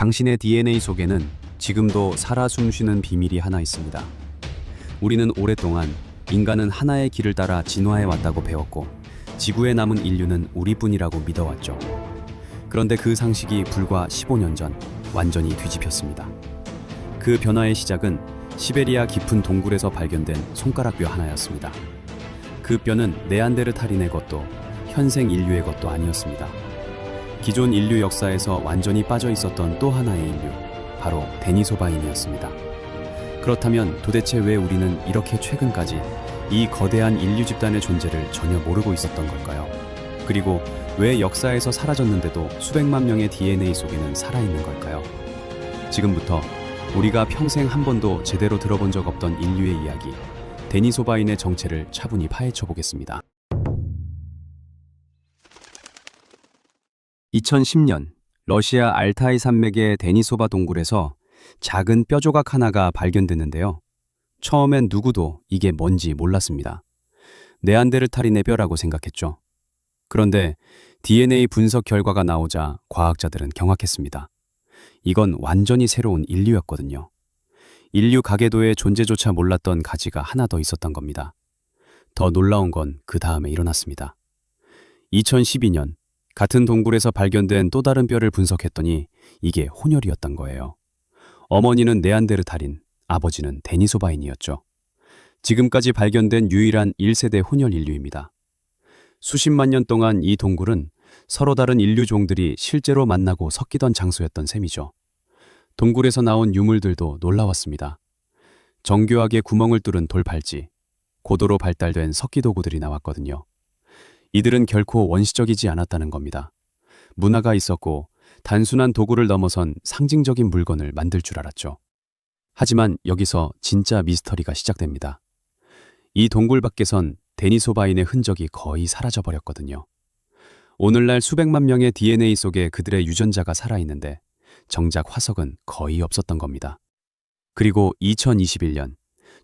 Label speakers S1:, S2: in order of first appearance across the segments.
S1: 당신의 DNA 속에는 지금도 살아 숨쉬는 비밀이 하나 있습니다. 우리는 오랫동안 인간은 하나의 길을 따라 진화해 왔다고 배웠고 지구에 남은 인류는 우리뿐이라고 믿어왔죠. 그런데 그 상식이 불과 15년 전 완전히 뒤집혔습니다. 그 변화의 시작은 시베리아 깊은 동굴에서 발견된 손가락뼈 하나였습니다. 그 뼈는 네안데르탈인의 것도 현생 인류의 것도 아니었습니다. 기존 인류 역사에서 완전히 빠져 있었던 또 하나의 인류, 바로 데니소바인이었습니다. 그렇다면 도대체 왜 우리는 이렇게 최근까지 이 거대한 인류 집단의 존재를 전혀 모르고 있었던 걸까요? 그리고 왜 역사에서 사라졌는데도 수백만 명의 DNA 속에는 살아있는 걸까요? 지금부터 우리가 평생 한 번도 제대로 들어본 적 없던 인류의 이야기, 데니소바인의 정체를 차분히 파헤쳐 보겠습니다. 2010년 러시아 알타이 산맥의 데니소바 동굴에서 작은 뼈 조각 하나가 발견됐는데요. 처음엔 누구도 이게 뭔지 몰랐습니다. 네안데르탈인의 뼈라고 생각했죠. 그런데 DNA 분석 결과가 나오자 과학자들은 경악했습니다. 이건 완전히 새로운 인류였거든요. 인류 가계도의 존재조차 몰랐던 가지가 하나 더 있었던 겁니다. 더 놀라운 건 그 다음에 일어났습니다. 2012년 같은 동굴에서 발견된 또 다른 뼈를 분석했더니 이게 혼혈이었던 거예요. 어머니는 네안데르탈인, 아버지는 데니소바인이었죠. 지금까지 발견된 유일한 1세대 혼혈 인류입니다. 수십만 년 동안 이 동굴은 서로 다른 인류종들이 실제로 만나고 섞이던 장소였던 셈이죠. 동굴에서 나온 유물들도 놀라웠습니다. 정교하게 구멍을 뚫은 돌팔찌, 고도로 발달된 석기도구들이 나왔거든요. 이들은 결코 원시적이지 않았다는 겁니다. 문화가 있었고 단순한 도구를 넘어선 상징적인 물건을 만들 줄 알았죠. 하지만 여기서 진짜 미스터리가 시작됩니다. 이 동굴 밖에선 데니소바인의 흔적이 거의 사라져버렸거든요. 오늘날 수백만 명의 DNA 속에 그들의 유전자가 살아있는데 정작 화석은 거의 없었던 겁니다. 그리고 2021년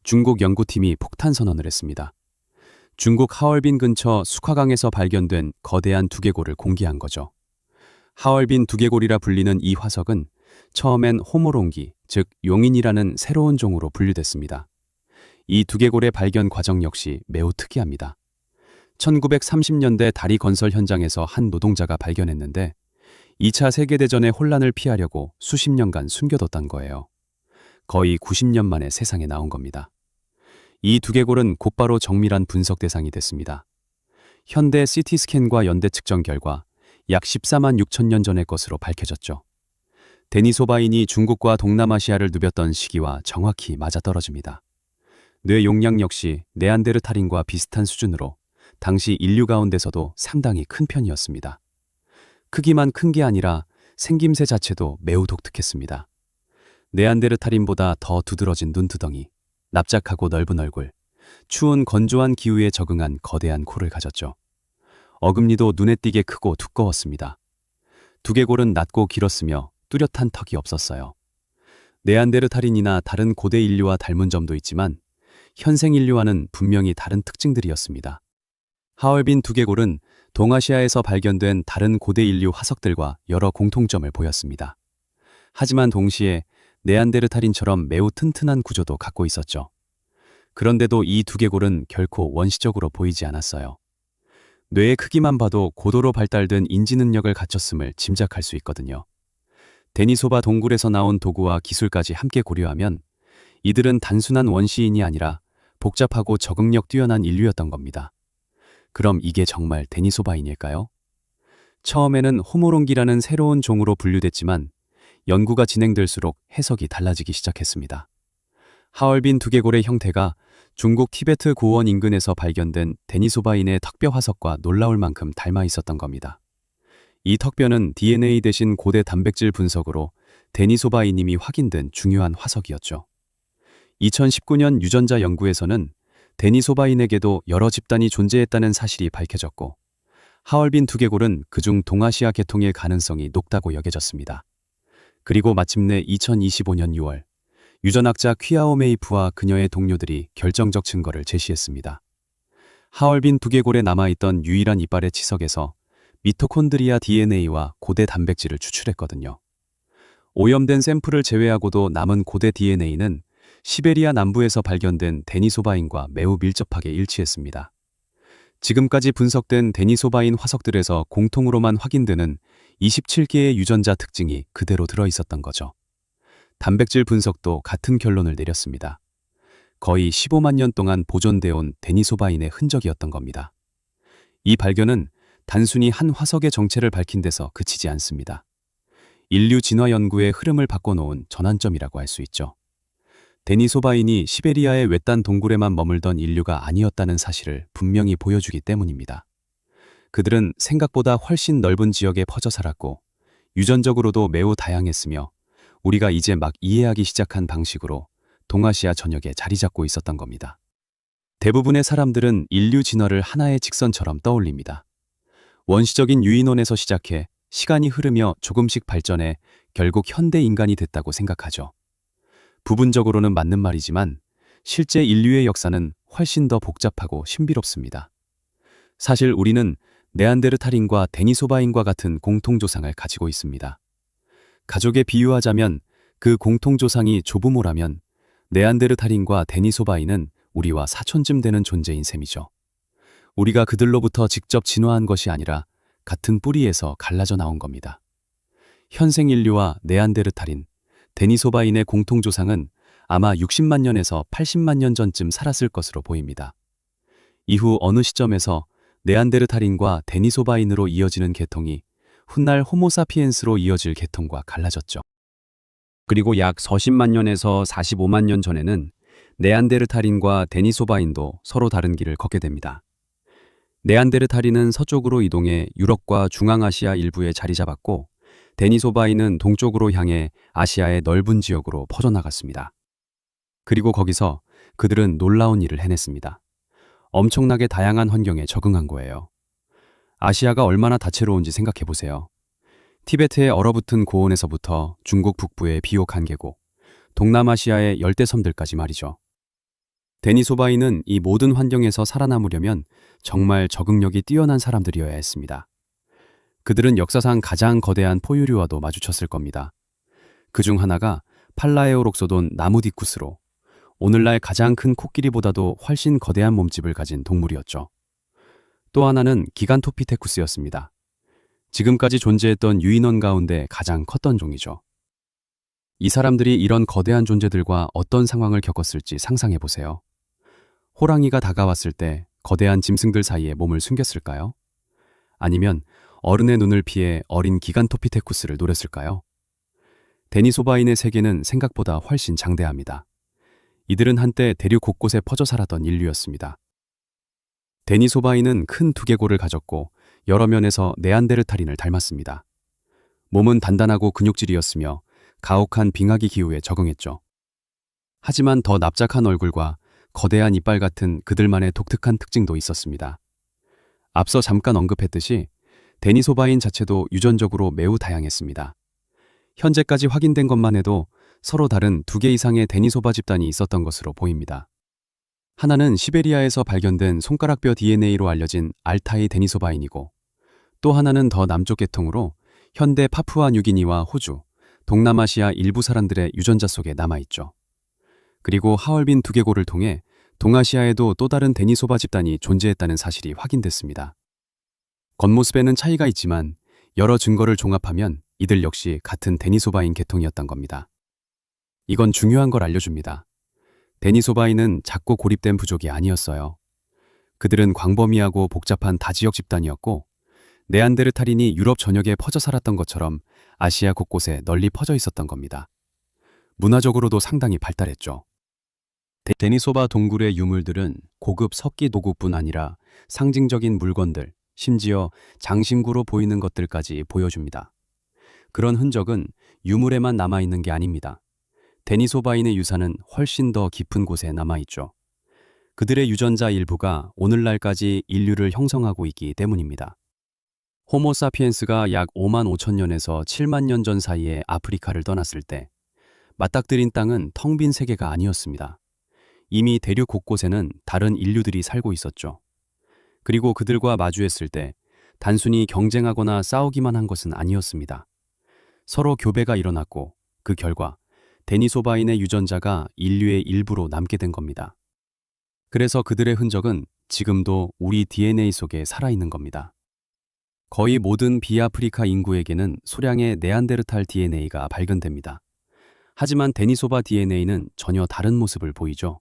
S1: 중국 연구팀이 폭탄 선언을 했습니다. 중국 하얼빈 근처 숙화강에서 발견된 거대한 두개골을 공개한 거죠. 하얼빈 두개골이라 불리는 이 화석은 처음엔 호모롱기, 즉 용인이라는 새로운 종으로 분류됐습니다. 이 두개골의 발견 과정 역시 매우 특이합니다. 1930년대 다리 건설 현장에서 한 노동자가 발견했는데 2차 세계대전의 혼란을 피하려고 수십 년간 숨겨뒀던 거예요. 거의 90년 만에 세상에 나온 겁니다. 이 두개골은 곧바로 정밀한 분석 대상이 됐습니다. 현대 CT 스캔과 연대 측정 결과 약 14만 6천 년 전의 것으로 밝혀졌죠. 데니소바인이 중국과 동남아시아를 누볐던 시기와 정확히 맞아떨어집니다. 뇌 용량 역시 네안데르탈인과 비슷한 수준으로 당시 인류 가운데서도 상당히 큰 편이었습니다. 크기만 큰 게 아니라 생김새 자체도 매우 독특했습니다. 네안데르탈인보다 더 두드러진 눈두덩이, 납작하고 넓은 얼굴, 추운 건조한 기후에 적응한 거대한 코를 가졌죠. 어금니도 눈에 띄게 크고 두꺼웠습니다. 두개골은 낮고 길었으며 뚜렷한 턱이 없었어요. 네안데르탈인이나 다른 고대 인류와 닮은 점도 있지만 현생 인류와는 분명히 다른 특징들이었습니다. 하얼빈 두개골은 동아시아에서 발견된 다른 고대 인류 화석들과 여러 공통점을 보였습니다. 하지만 동시에 네안데르탈인처럼 매우 튼튼한 구조도 갖고 있었죠. 그런데도 이 두개골은 결코 원시적으로 보이지 않았어요. 뇌의 크기만 봐도 고도로 발달된 인지 능력을 갖췄음을 짐작할 수 있거든요. 데니소바 동굴에서 나온 도구와 기술까지 함께 고려하면 이들은 단순한 원시인이 아니라 복잡하고 적응력 뛰어난 인류였던 겁니다. 그럼 이게 정말 데니소바인일까요? 처음에는 호모롱기라는 새로운 종으로 분류됐지만 연구가 진행될수록 해석이 달라지기 시작했습니다. 하얼빈 두개골의 형태가 중국 티베트 고원 인근에서 발견된 데니소바인의 턱뼈 화석과 놀라울 만큼 닮아 있었던 겁니다. 이 턱뼈는 DNA 대신 고대 단백질 분석으로 데니소바인임이 확인된 중요한 화석이었죠. 2019년 유전자 연구에서는 데니소바인에게도 여러 집단이 존재했다는 사실이 밝혀졌고 하얼빈 두개골은 그중 동아시아 계통일 가능성이 높다고 여겨졌습니다. 그리고 마침내 2025년 6월 유전학자 퀴아오메이프와 그녀의 동료들이 결정적 증거를 제시했습니다. 하얼빈 두개골에 남아있던 유일한 이빨의 치석에서 미토콘드리아 DNA와 고대 단백질을 추출했거든요. 오염된 샘플을 제외하고도 남은 고대 DNA는 시베리아 남부에서 발견된 데니소바인과 매우 밀접하게 일치했습니다. 지금까지 분석된 데니소바인 화석들에서 공통으로만 확인되는 27개의 유전자 특징이 그대로 들어있었던 거죠. 단백질 분석도 같은 결론을 내렸습니다. 거의 15만 년 동안 보존되어 온 데니소바인의 흔적이었던 겁니다. 이 발견은 단순히 한 화석의 정체를 밝힌 데서 그치지 않습니다. 인류 진화 연구의 흐름을 바꿔놓은 전환점이라고 할 수 있죠. 데니소바인이 시베리아의 외딴 동굴에만 머물던 인류가 아니었다는 사실을 분명히 보여주기 때문입니다. 그들은 생각보다 훨씬 넓은 지역에 퍼져 살았고 유전적으로도 매우 다양했으며 우리가 이제 막 이해하기 시작한 방식으로 동아시아 전역에 자리 잡고 있었던 겁니다. 대부분의 사람들은 인류 진화를 하나의 직선처럼 떠올립니다. 원시적인 유인원에서 시작해 시간이 흐르며 조금씩 발전해 결국 현대 인간이 됐다고 생각하죠. 부분적으로는 맞는 말이지만 실제 인류의 역사는 훨씬 더 복잡하고 신비롭습니다. 사실 우리는 네안데르탈인과 데니소바인과 같은 공통조상을 가지고 있습니다. 가족에 비유하자면 그 공통조상이 조부모라면 네안데르탈인과 데니소바인은 우리와 사촌쯤 되는 존재인 셈이죠. 우리가 그들로부터 직접 진화한 것이 아니라 같은 뿌리에서 갈라져 나온 겁니다. 현생 인류와 네안데르탈인, 데니소바인의 공통조상은 아마 60만 년에서 80만 년 전쯤 살았을 것으로 보입니다. 이후 어느 시점에서 네안데르탈인과 데니소바인으로 이어지는 계통이 훗날 호모사피엔스로 이어질 계통과 갈라졌죠. 그리고 약 40만 년에서 45만 년 전에는 네안데르탈인과 데니소바인도 서로 다른 길을 걷게 됩니다. 네안데르탈인은 서쪽으로 이동해 유럽과 중앙아시아 일부에 자리 잡았고 데니소바인은 동쪽으로 향해 아시아의 넓은 지역으로 퍼져나갔습니다. 그리고 거기서 그들은 놀라운 일을 해냈습니다. 엄청나게 다양한 환경에 적응한 거예요. 아시아가 얼마나 다채로운지 생각해보세요. 티베트의 얼어붙은 고원에서부터 중국 북부의 비옥한 계곡, 동남아시아의 열대섬들까지 말이죠. 데니소바인은 이 모든 환경에서 살아남으려면 정말 적응력이 뛰어난 사람들이어야 했습니다. 그들은 역사상 가장 거대한 포유류와도 마주쳤을 겁니다. 그중 하나가 팔라에오록소돈 나무디쿠스로 오늘날 가장 큰 코끼리보다도 훨씬 거대한 몸집을 가진 동물이었죠. 또 하나는 기간토피테쿠스였습니다. 지금까지 존재했던 유인원 가운데 가장 컸던 종이죠. 이 사람들이 이런 거대한 존재들과 어떤 상황을 겪었을지 상상해보세요. 호랑이가 다가왔을 때 거대한 짐승들 사이에 몸을 숨겼을까요? 아니면 어른의 눈을 피해 어린 기간토피테쿠스를 노렸을까요? 데니소바인의 세계는 생각보다 훨씬 장대합니다. 이들은 한때 대륙 곳곳에 퍼져 살았던 인류였습니다. 데니소바인은 큰 두개골을 가졌고 여러 면에서 네안데르탈인을 닮았습니다. 몸은 단단하고 근육질이었으며 가혹한 빙하기 기후에 적응했죠. 하지만 더 납작한 얼굴과 거대한 이빨 같은 그들만의 독특한 특징도 있었습니다. 앞서 잠깐 언급했듯이 데니소바인 자체도 유전적으로 매우 다양했습니다. 현재까지 확인된 것만 해도 서로 다른 2개 이상의 데니소바 집단이 있었던 것으로 보입니다. 하나는 시베리아에서 발견된 손가락뼈 DNA로 알려진 알타이 데니소바인이고 또 하나는 더 남쪽 계통으로 현대 파푸아 뉴기니와 호주, 동남아시아 일부 사람들의 유전자 속에 남아있죠. 그리고 하얼빈 두개골을 통해 동아시아에도 또 다른 데니소바 집단이 존재했다는 사실이 확인됐습니다. 겉모습에는 차이가 있지만 여러 증거를 종합하면 이들 역시 같은 데니소바인 계통이었던 겁니다. 이건 중요한 걸 알려줍니다. 데니소바인은 작고 고립된 부족이 아니었어요. 그들은 광범위하고 복잡한 다지역 집단이었고 네안데르탈인이 유럽 전역에 퍼져 살았던 것처럼 아시아 곳곳에 널리 퍼져 있었던 겁니다. 문화적으로도 상당히 발달했죠. 데니소바 동굴의 유물들은 고급 석기 도구뿐 아니라 상징적인 물건들, 심지어 장신구로 보이는 것들까지 보여줍니다. 그런 흔적은 유물에만 남아있는 게 아닙니다. 데니소바인의 유산은 훨씬 더 깊은 곳에 남아있죠. 그들의 유전자 일부가 오늘날까지 인류를 형성하고 있기 때문입니다. 호모사피엔스가 약 5만 5천 년에서 7만 년 전 사이에 아프리카를 떠났을 때 맞닥뜨린 땅은 텅 빈 세계가 아니었습니다. 이미 대륙 곳곳에는 다른 인류들이 살고 있었죠. 그리고 그들과 마주했을 때 단순히 경쟁하거나 싸우기만 한 것은 아니었습니다. 서로 교배가 일어났고 그 결과 데니소바인의 유전자가 인류의 일부로 남게 된 겁니다. 그래서 그들의 흔적은 지금도 우리 DNA 속에 살아있는 겁니다. 거의 모든 비아프리카 인구에게는 소량의 네안데르탈 DNA가 발견됩니다. 하지만 데니소바 DNA는 전혀 다른 모습을 보이죠.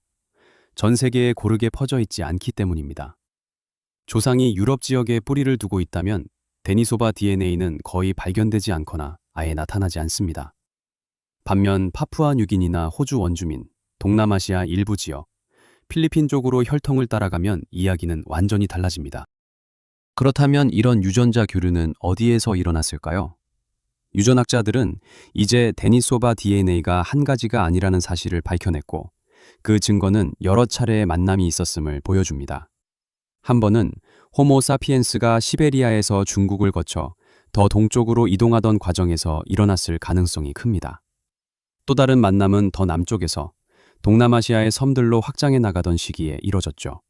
S1: 전 세계에 고르게 퍼져 있지 않기 때문입니다. 조상이 유럽 지역에 뿌리를 두고 있다면 데니소바 DNA는 거의 발견되지 않거나 아예 나타나지 않습니다. 반면 파푸아 뉴기니나 호주 원주민, 동남아시아 일부 지역, 필리핀 쪽으로 혈통을 따라가면 이야기는 완전히 달라집니다. 그렇다면 이런 유전자 교류는 어디에서 일어났을까요? 유전학자들은 이제 데니소바 DNA가 한 가지가 아니라는 사실을 밝혀냈고, 그 증거는 여러 차례의 만남이 있었음을 보여줍니다. 한 번은 호모 사피엔스가 시베리아에서 중국을 거쳐 더 동쪽으로 이동하던 과정에서 일어났을 가능성이 큽니다. 또 다른 만남은 더 남쪽에서 동남아시아의 섬들로 확장해 나가던 시기에 이뤄졌죠.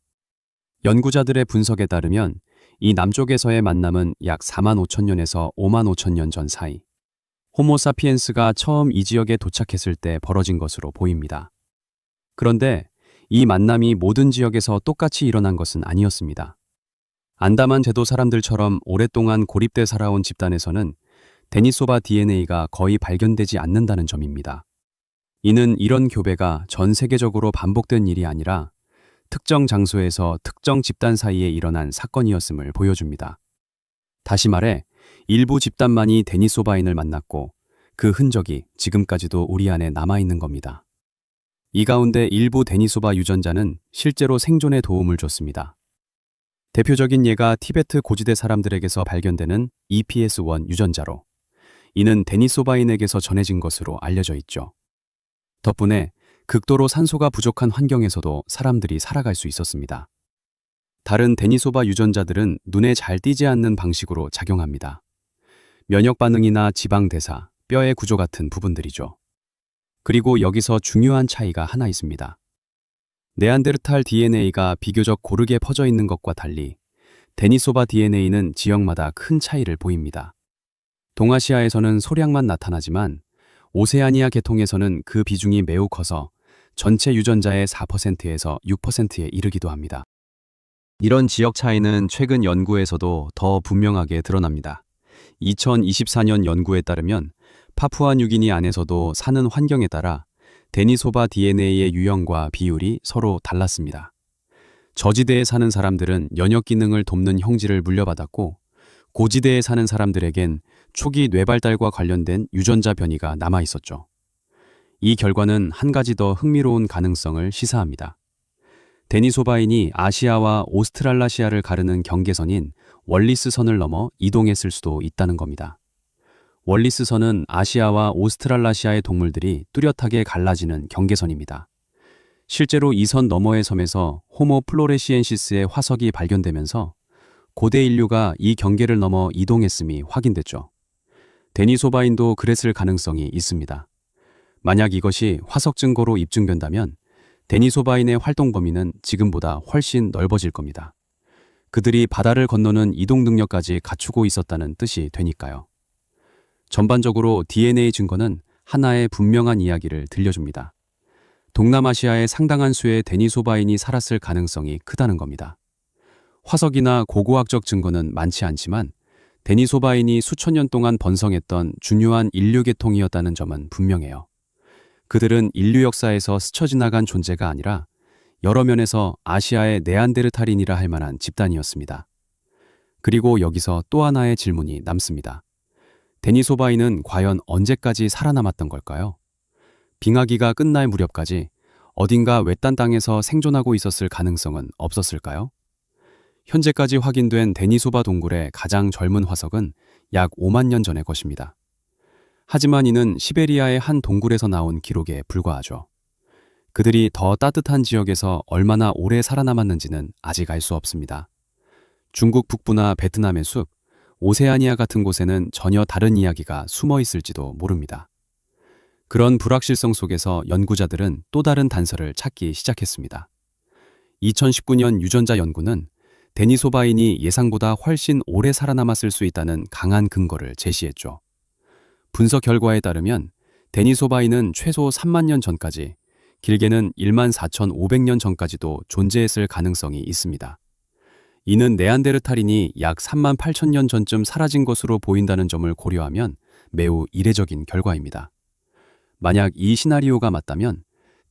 S1: 연구자들의 분석에 따르면 이 남쪽에서의 만남은 약 4만 5천 년에서 5만 5천 년 전 사이, 호모 사피엔스가 처음 이 지역에 도착했을 때 벌어진 것으로 보입니다. 그런데 이 만남이 모든 지역에서 똑같이 일어난 것은 아니었습니다. 안다만 제도 사람들처럼 오랫동안 고립돼 살아온 집단에서는 데니소바 DNA가 거의 발견되지 않는다는 점입니다. 이는 이런 교배가 전 세계적으로 반복된 일이 아니라 특정 장소에서 특정 집단 사이에 일어난 사건이었음을 보여줍니다. 다시 말해, 일부 집단만이 데니소바인을 만났고 그 흔적이 지금까지도 우리 안에 남아있는 겁니다. 이 가운데 일부 데니소바 유전자는 실제로 생존에 도움을 줬습니다. 대표적인 예가 티베트 고지대 사람들에게서 발견되는 EPS1 유전자로, 이는 데니소바인에게서 전해진 것으로 알려져 있죠. 덕분에 극도로 산소가 부족한 환경에서도 사람들이 살아갈 수 있었습니다. 다른 데니소바 유전자들은 눈에 잘 띄지 않는 방식으로 작용합니다. 면역 반응이나 지방 대사, 뼈의 구조 같은 부분들이죠. 그리고 여기서 중요한 차이가 하나 있습니다. 네안데르탈 DNA가 비교적 고르게 퍼져 있는 것과 달리 데니소바 DNA는 지역마다 큰 차이를 보입니다. 동아시아에서는 소량만 나타나지만 오세아니아 계통에서는 그 비중이 매우 커서 전체 유전자의 4%에서 6%에 이르기도 합니다. 이런 지역 차이는 최근 연구에서도 더 분명하게 드러납니다. 2024년 연구에 따르면 파푸아 뉴기니 안에서도 사는 환경에 따라 데니소바 DNA의 유형과 비율이 서로 달랐습니다. 저지대에 사는 사람들은 면역 기능을 돕는 형질을 물려받았고, 고지대에 사는 사람들에겐 초기 뇌발달과 관련된 유전자 변이가 남아 있었죠. 이 결과는 한 가지 더 흥미로운 가능성을 시사합니다. 데니소바인이 아시아와 오스트랄라시아를 가르는 경계선인 월리스선을 넘어 이동했을 수도 있다는 겁니다. 월리스선은 아시아와 오스트랄라시아의 동물들이 뚜렷하게 갈라지는 경계선입니다. 실제로 이 선 너머의 섬에서 호모 플로레시엔시스의 화석이 발견되면서 고대 인류가 이 경계를 넘어 이동했음이 확인됐죠. 데니소바인도 그랬을 가능성이 있습니다. 만약 이것이 화석 증거로 입증된다면 데니소바인의 활동 범위는 지금보다 훨씬 넓어질 겁니다. 그들이 바다를 건너는 이동 능력까지 갖추고 있었다는 뜻이 되니까요. 전반적으로 DNA 증거는 하나의 분명한 이야기를 들려줍니다. 동남아시아의 상당한 수의 데니소바인이 살았을 가능성이 크다는 겁니다. 화석이나 고고학적 증거는 많지 않지만 데니소바인이 수천 년 동안 번성했던 중요한 인류 계통이었다는 점은 분명해요. 그들은 인류 역사에서 스쳐 지나간 존재가 아니라 여러 면에서 아시아의 네안데르탈인이라 할 만한 집단이었습니다. 그리고 여기서 또 하나의 질문이 남습니다. 데니소바인은 과연 언제까지 살아남았던 걸까요? 빙하기가 끝날 무렵까지 어딘가 외딴 땅에서 생존하고 있었을 가능성은 없었을까요? 현재까지 확인된 데니소바 동굴의 가장 젊은 화석은 약 5만 년 전의 것입니다. 하지만 이는 시베리아의 한 동굴에서 나온 기록에 불과하죠. 그들이 더 따뜻한 지역에서 얼마나 오래 살아남았는지는 아직 알 수 없습니다. 중국 북부나 베트남의 숲, 오세아니아 같은 곳에는 전혀 다른 이야기가 숨어 있을지도 모릅니다. 그런 불확실성 속에서 연구자들은 또 다른 단서를 찾기 시작했습니다. 2019년 유전자 연구는 데니소바인이 예상보다 훨씬 오래 살아남았을 수 있다는 강한 근거를 제시했죠. 분석 결과에 따르면 데니소바인은 최소 3만 년 전까지, 길게는 14,500년 전까지도 존재했을 가능성이 있습니다. 이는 네안데르탈인이 약 3만 8천 년 전쯤 사라진 것으로 보인다는 점을 고려하면 매우 이례적인 결과입니다. 만약 이 시나리오가 맞다면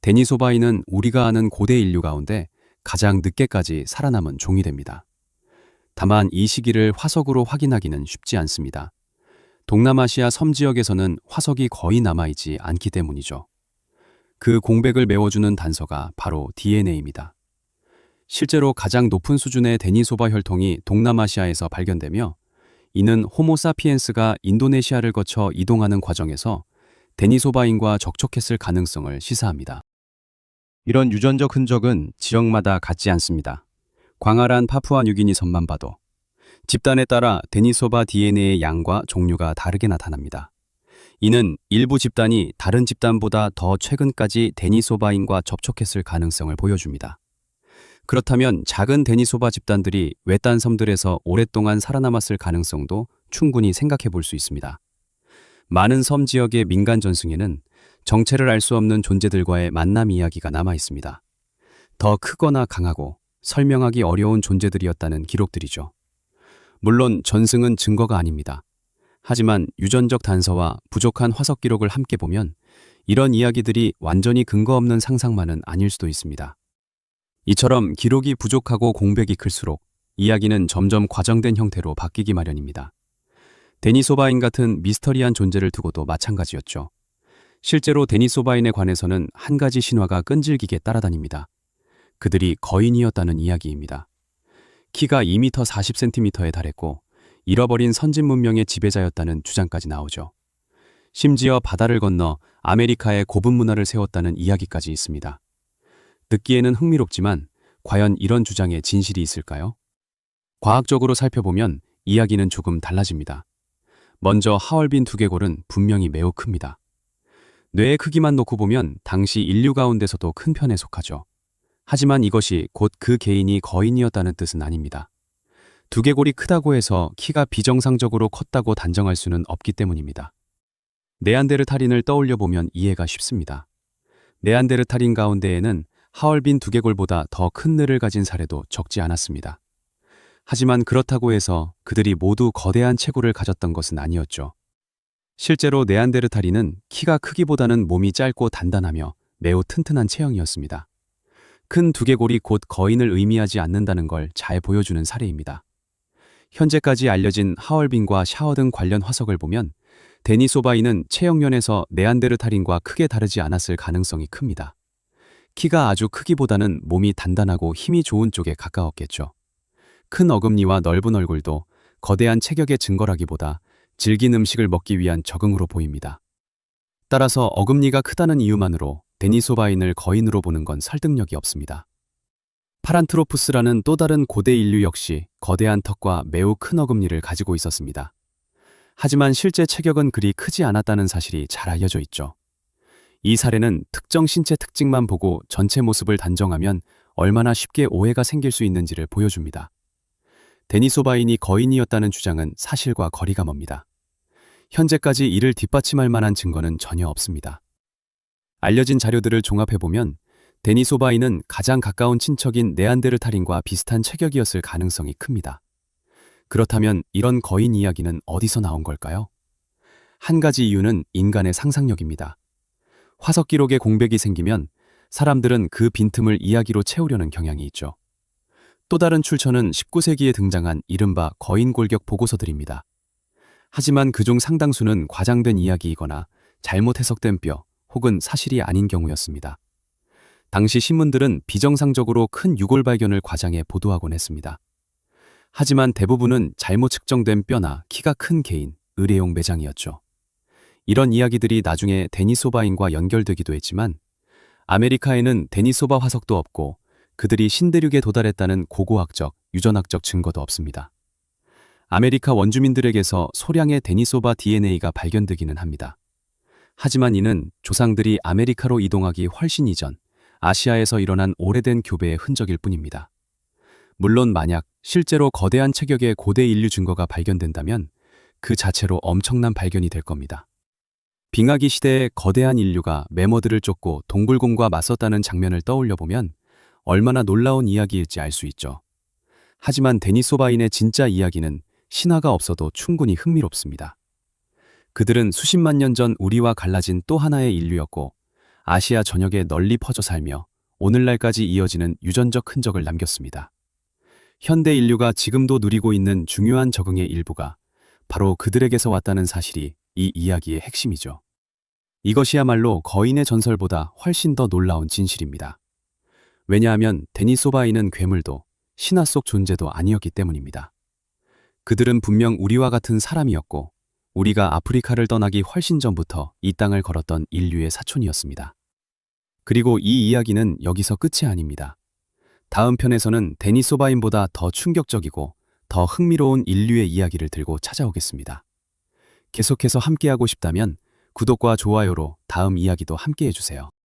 S1: 데니소바인은 우리가 아는 고대 인류 가운데 가장 늦게까지 살아남은 종이 됩니다. 다만 이 시기를 화석으로 확인하기는 쉽지 않습니다. 동남아시아 섬 지역에서는 화석이 거의 남아있지 않기 때문이죠. 그 공백을 메워주는 단서가 바로 DNA입니다. 실제로 가장 높은 수준의 데니소바 혈통이 동남아시아에서 발견되며, 이는 호모사피엔스가 인도네시아를 거쳐 이동하는 과정에서 데니소바인과 접촉했을 가능성을 시사합니다. 이런 유전적 흔적은 지역마다 같지 않습니다. 광활한 파푸아뉴기니 섬만 봐도 집단에 따라 데니소바 DNA의 양과 종류가 다르게 나타납니다. 이는 일부 집단이 다른 집단보다 더 최근까지 데니소바인과 접촉했을 가능성을 보여줍니다. 그렇다면 작은 데니소바 집단들이 외딴 섬들에서 오랫동안 살아남았을 가능성도 충분히 생각해 볼 수 있습니다. 많은 섬 지역의 민간 전승에는 정체를 알 수 없는 존재들과의 만남 이야기가 남아 있습니다. 더 크거나 강하고 설명하기 어려운 존재들이었다는 기록들이죠. 물론 전승은 증거가 아닙니다. 하지만 유전적 단서와 부족한 화석 기록을 함께 보면 이런 이야기들이 완전히 근거 없는 상상만은 아닐 수도 있습니다. 이처럼 기록이 부족하고 공백이 클수록 이야기는 점점 과장된 형태로 바뀌기 마련입니다. 데니소바인 같은 미스터리한 존재를 두고도 마찬가지였죠. 실제로 데니소바인에 관해서는 한 가지 신화가 끈질기게 따라다닙니다. 그들이 거인이었다는 이야기입니다. 키가 2m 40cm에 달했고 잃어버린 선진 문명의 지배자였다는 주장까지 나오죠. 심지어 바다를 건너 아메리카에 고분 문화를 세웠다는 이야기까지 있습니다. 듣기에는 흥미롭지만 과연 이런 주장에 진실이 있을까요? 과학적으로 살펴보면 이야기는 조금 달라집니다. 먼저 하얼빈 두개골은 분명히 매우 큽니다. 뇌의 크기만 놓고 보면 당시 인류 가운데서도 큰 편에 속하죠. 하지만 이것이 곧 그 개인이 거인이었다는 뜻은 아닙니다. 두개골이 크다고 해서 키가 비정상적으로 컸다고 단정할 수는 없기 때문입니다. 네안데르탈인을 떠올려 보면 이해가 쉽습니다. 네안데르탈인 가운데에는 하얼빈 두개골보다 더 큰 뇌를 가진 사례도 적지 않았습니다. 하지만 그렇다고 해서 그들이 모두 거대한 체구를 가졌던 것은 아니었죠. 실제로 네안데르탈인은 키가 크기보다는 몸이 짧고 단단하며 매우 튼튼한 체형이었습니다. 큰 두개골이 곧 거인을 의미하지 않는다는 걸 잘 보여주는 사례입니다. 현재까지 알려진 하얼빈과 샤어 등 관련 화석을 보면 데니소바인은 체형면에서 네안데르탈인과 크게 다르지 않았을 가능성이 큽니다. 키가 아주 크기보다는 몸이 단단하고 힘이 좋은 쪽에 가까웠겠죠. 큰 어금니와 넓은 얼굴도 거대한 체격의 증거라기보다 질긴 음식을 먹기 위한 적응으로 보입니다. 따라서 어금니가 크다는 이유만으로 데니소바인을 거인으로 보는 건 설득력이 없습니다. 파란트로푸스라는 또 다른 고대 인류 역시 거대한 턱과 매우 큰 어금니를 가지고 있었습니다. 하지만 실제 체격은 그리 크지 않았다는 사실이 잘 알려져 있죠. 이 사례는 특정 신체 특징만 보고 전체 모습을 단정하면 얼마나 쉽게 오해가 생길 수 있는지를 보여줍니다. 데니소바인이 거인이었다는 주장은 사실과 거리가 멉니다. 현재까지 이를 뒷받침할 만한 증거는 전혀 없습니다. 알려진 자료들을 종합해보면 데니소바인은 가장 가까운 친척인 네안데르탈인과 비슷한 체격이었을 가능성이 큽니다. 그렇다면 이런 거인 이야기는 어디서 나온 걸까요? 한 가지 이유는 인간의 상상력입니다. 화석 기록에 공백이 생기면 사람들은 그 빈틈을 이야기로 채우려는 경향이 있죠. 또 다른 출처는 19세기에 등장한 이른바 거인 골격 보고서들입니다. 하지만 그중 상당수는 과장된 이야기이거나 잘못 해석된 뼈 혹은 사실이 아닌 경우였습니다. 당시 신문들은 비정상적으로 큰 유골 발견을 과장해 보도하곤 했습니다. 하지만 대부분은 잘못 측정된 뼈나 키가 큰 개인, 의뢰용 매장이었죠. 이런 이야기들이 나중에 데니소바인과 연결되기도 했지만 아메리카에는 데니소바 화석도 없고 그들이 신대륙에 도달했다는 고고학적, 유전학적 증거도 없습니다. 아메리카 원주민들에게서 소량의 데니소바 DNA가 발견되기는 합니다. 하지만 이는 조상들이 아메리카로 이동하기 훨씬 이전 아시아에서 일어난 오래된 교배의 흔적일 뿐입니다. 물론 만약 실제로 거대한 체격의 고대 인류 증거가 발견된다면 그 자체로 엄청난 발견이 될 겁니다. 빙하기 시대의 거대한 인류가 매머드를 쫓고 동굴곰과 맞섰다는 장면을 떠올려 보면 얼마나 놀라운 이야기일지 알 수 있죠. 하지만 데니스 오바인의 진짜 이야기는 신화가 없어도 충분히 흥미롭습니다. 그들은 수십만 년 전 우리와 갈라진 또 하나의 인류였고 아시아 전역에 널리 퍼져 살며 오늘날까지 이어지는 유전적 흔적을 남겼습니다. 현대 인류가 지금도 누리고 있는 중요한 적응의 일부가 바로 그들에게서 왔다는 사실이 이 이야기의 핵심이죠. 이것이야말로 거인의 전설보다 훨씬 더 놀라운 진실입니다. 왜냐하면 데니스 오바인은 괴물도 신화 속 존재도 아니었기 때문입니다. 그들은 분명 우리와 같은 사람이었고 우리가 아프리카를 떠나기 훨씬 전부터 이 땅을 걸었던 인류의 사촌이었습니다. 그리고 이 이야기는 여기서 끝이 아닙니다. 다음 편에서는 데니스 오바인보다 더 충격적이고 더 흥미로운 인류의 이야기를 들고 찾아오겠습니다. 계속해서 함께하고 싶다면 구독과 좋아요로 다음 이야기도 함께해 주세요.